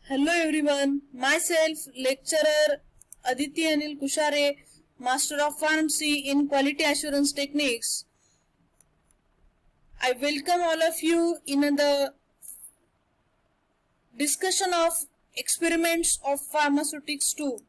Hello everyone, myself lecturer Aditi Anil Kushare, Master of Pharmacy in Quality Assurance Techniques. I welcome all of you in the discussion of experiments of pharmaceutics 2.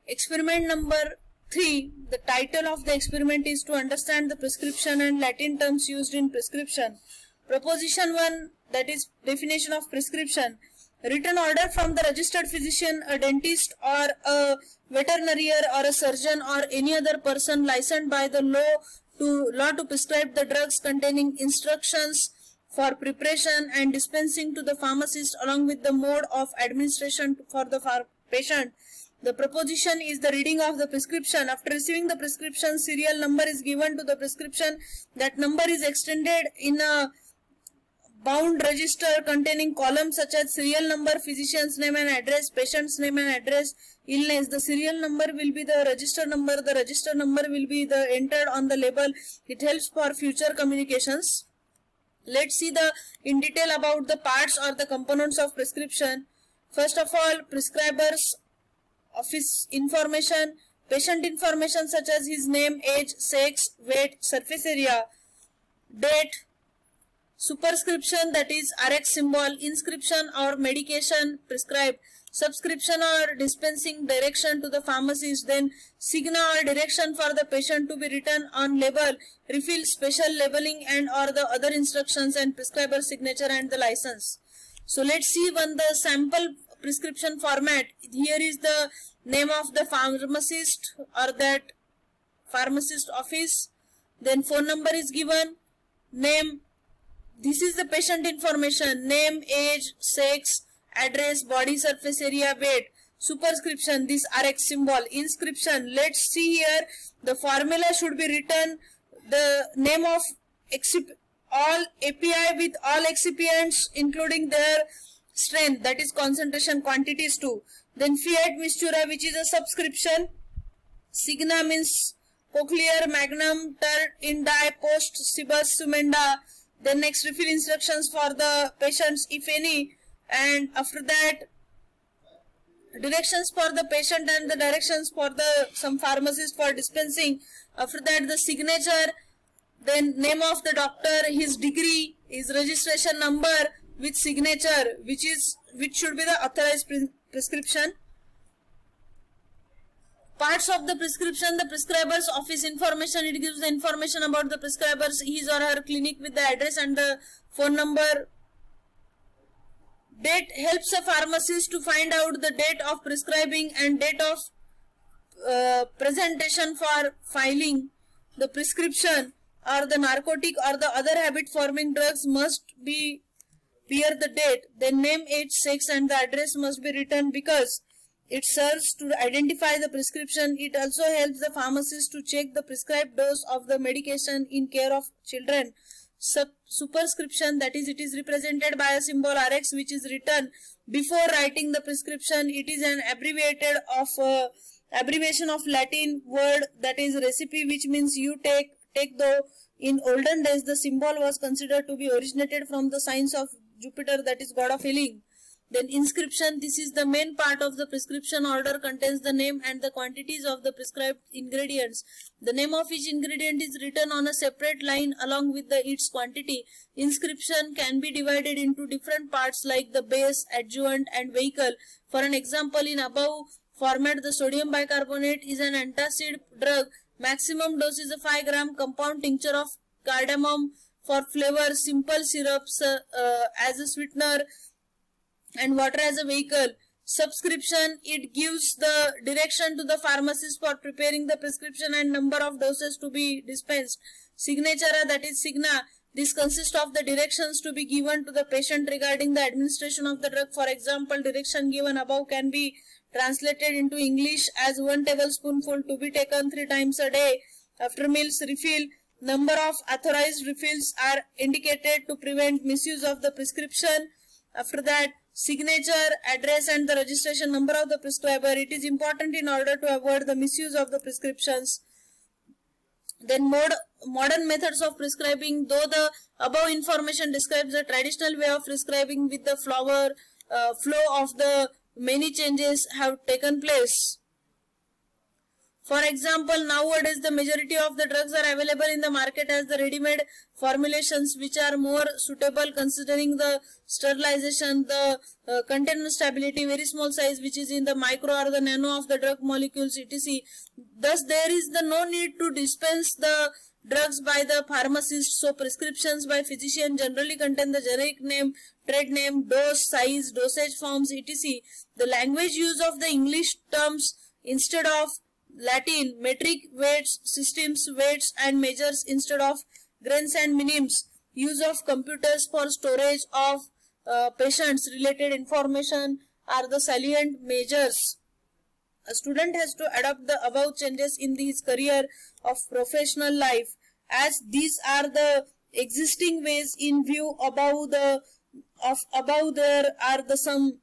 Experiment number 3, the title of the experiment is to understand the prescription and Latin terms used in prescription. Proposition 1, that is definition of prescription. Written order from the registered physician, a dentist or a veterinarian or a surgeon or any other person licensed by the law to prescribe the drugs containing instructions for preparation and dispensing to the pharmacist along with the mode of administration for the patient. The proposition is the reading of the prescription. After receiving the prescription, serial number is given to the prescription. That number is extended in a bound register containing columns such as serial number, physician's name and address, patient's name and address, illness. The serial number will be the register number. The register number will be the entered on the label. It helps for future communications. Let's see in detail about the parts or the components of prescription. First of all, prescriber's office information, patient information such as his name, age, sex, weight, surface area, date, superscription that is RX symbol, inscription or medication prescribed, subscription or dispensing direction to the pharmacist, then signa or direction for the patient to be written on label, refill, special labeling and or the other instructions, and prescriber signature and the license. So let's see the sample prescription format. Here is the name of the pharmacist or that pharmacist office, then phone number is given, name. This is the patient information, name, age, sex, address, body surface area, weight, superscription, this RX symbol, inscription. Let's see here, the formula should be written, the name of all API with all excipients including their strength, that is concentration, quantities too. Then Fiat Mistura, which is a subscription. Signa means cochlear, magnum, tur, indi, post, cibus, sumenda. Then next refill instructions for the patients if any, and after that directions for the patient and the directions for the some pharmacist for dispensing. After that the signature, then name of the doctor, his degree, his registration number with signature which should be the authorized prescription. Parts of the prescription, the prescriber's office information, it gives the information about the prescriber's his or her clinic with the address and the phone number. Date helps a pharmacist to find out the date of prescribing and date of presentation for filing. The prescription or the narcotic or the other habit forming drugs must be bear the date. Then name, age, sex and the address must be written because it serves to identify the prescription. It also helps the pharmacist to check the prescribed dose of the medication in care of children. Superscription, that is, it is represented by a symbol RX which is written before writing the prescription. It is an abbreviation of Latin word that is recipe, which means you take though. In olden days the symbol was considered to be originated from the signs of Jupiter, that is god of healing. Then inscription, this is the main part of the prescription order, contains the name and the quantities of the prescribed ingredients. The name of each ingredient is written on a separate line along with its quantity. Inscription can be divided into different parts like the base, adjuvant and vehicle. For an example, in above format, the sodium bicarbonate is an antacid drug. Maximum dose is a 5 gram compound tincture of cardamom for flavor, simple syrups as a sweetener, and water as a vehicle. Subscription, it gives the direction to the pharmacist for preparing the prescription and number of doses to be dispensed. Signature, that is signa, this consists of the directions to be given to the patient regarding the administration of the drug. For example, direction given above can be translated into English as 1 tablespoonful to be taken 3 times a day. After meals, refill. Number of authorized refills are indicated to prevent misuse of the prescription. After that, signature, address and the registration number of the prescriber. It is important in order to avoid the misuse of the prescriptions. Then modern methods of prescribing, though the above information describes the traditional way of prescribing with the flower flow of the many changes have taken place. For example, nowadays the majority of the drugs are available in the market as the ready-made formulations, which are more suitable considering the sterilization, the container stability, very small size, which is in the micro or the nano of the drug molecules, etc. Thus, there is no need to dispense the drugs by the pharmacist. So, prescriptions by physician generally contain the generic name, trade name, dose, size, dosage forms, etc. The language use of the English terms instead of Latin, metric weights, systems, weights and measures instead of grains and minims, use of computers for storage of patients related information are the salient measures. A student has to adopt the above changes in his career of professional life, as these are the existing ways in view above there are the some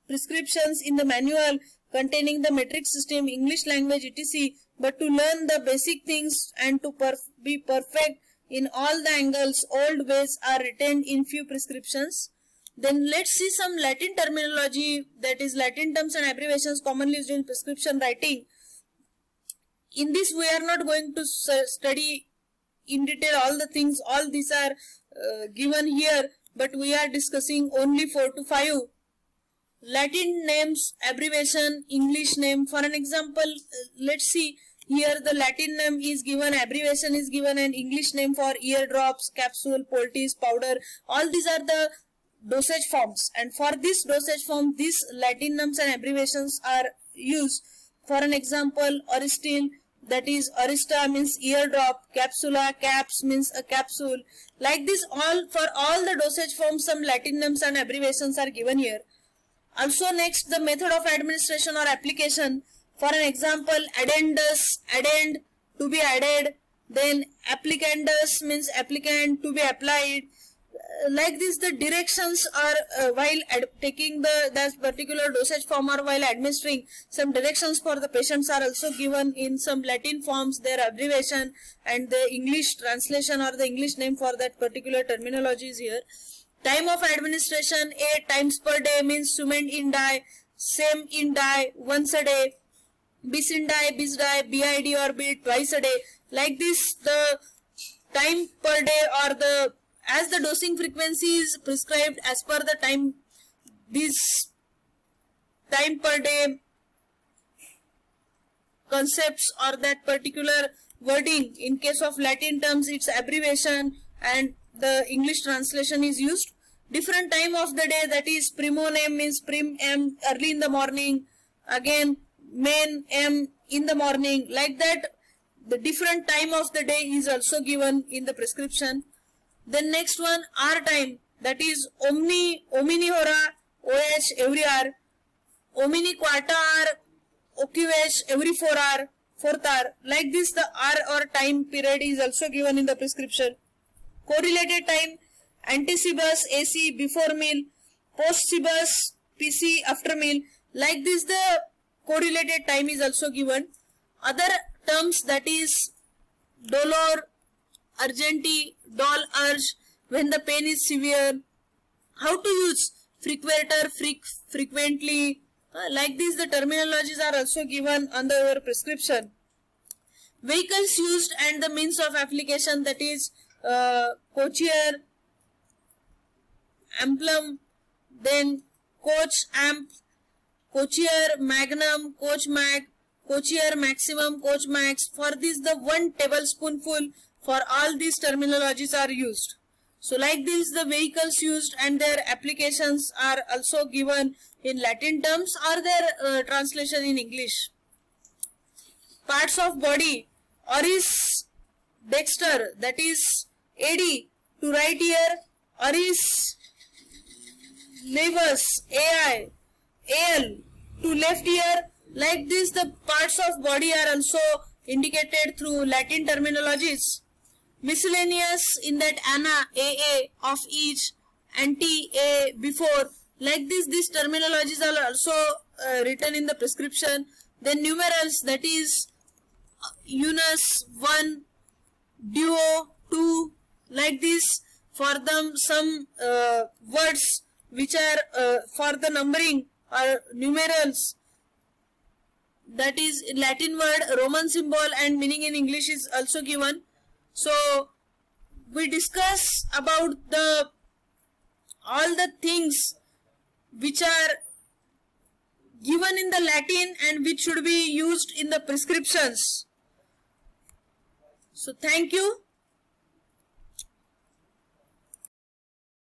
prescriptions in the manual containing the metric system, English language, etc. But to learn the basic things and to be perfect in all the angles, old ways are retained in few prescriptions. Then let's see some Latin terminology, that is Latin terms and abbreviations commonly used in prescription writing. In this we are not going to study in detail all the things, all these are given here, but we are discussing only 4 to 5. Latin names, abbreviation, English name. For an example, let's see here the Latin name is given, abbreviation is given, and English name for eardrops, capsule, poultice, powder. All these are the dosage forms, and for this dosage form, these Latin names and abbreviations are used. For an example, Aristil, that is Arista means eardrop, capsula, caps means a capsule. Like this, for all the dosage forms, some Latin names and abbreviations are given here. Also next, the method of administration or application. For an example, addendus, addend, to be added. Then applicandus means applicant, to be applied. Like this, the directions are while taking that particular dosage form or while administering, some directions for the patients are also given in some Latin forms, their abbreviation and the English translation or the English name for that particular terminology is here. Time of administration, 8 times per day means cement in dye, same in dye, once a day, bis in dye, bis dye, BID or bid, twice a day. Like this, the time per day or as the dosing frequency is prescribed as per the time, this time per day concepts or that particular wording, in case of Latin terms its abbreviation and the English translation is used. Different time of the day, that is primo name means prim m, early in the morning, again main m in the morning. Like that, the different time of the day is also given in the prescription. Then next one, hour time, that is omni hora, OH every hour, omni quarta hour, OQH every 4 hour, 4th hour. Like this, the hour or time period is also given in the prescription. Correlated time, anticibus, AC before meal, postcibus, PC after meal. Like this, the correlated time is also given. Other terms, that is dolor, urgency, dol urge, when the pain is severe. How to use frequenter, frequently. Like this, the terminologies are also given under your prescription. Vehicles used and the means of application, that is coachier, amplum, then coach amp, coachier magnum, coach mag, coachier maximum, coach max. For this, the 1 tablespoonful for all these terminologies are used. So like this, the vehicles used and their applications are also given in Latin terms or their translation in English. Parts of body, oris dexter, that is AD, to right ear, oris levis, AI, AL, to left ear. Like this, the parts of body are also indicated through Latin terminologies. Miscellaneous, in that ana, AA, of each, anti, A, before. Like this, these terminologies are also written in the prescription. Then numerals, that is unus, 1, duo, 2. Like this, for them some words which are for the numbering or numerals. That is Latin word, Roman symbol, and meaning in English is also given. So we discuss about all the things which are given in the Latin and which should be used in the prescriptions. So thank you.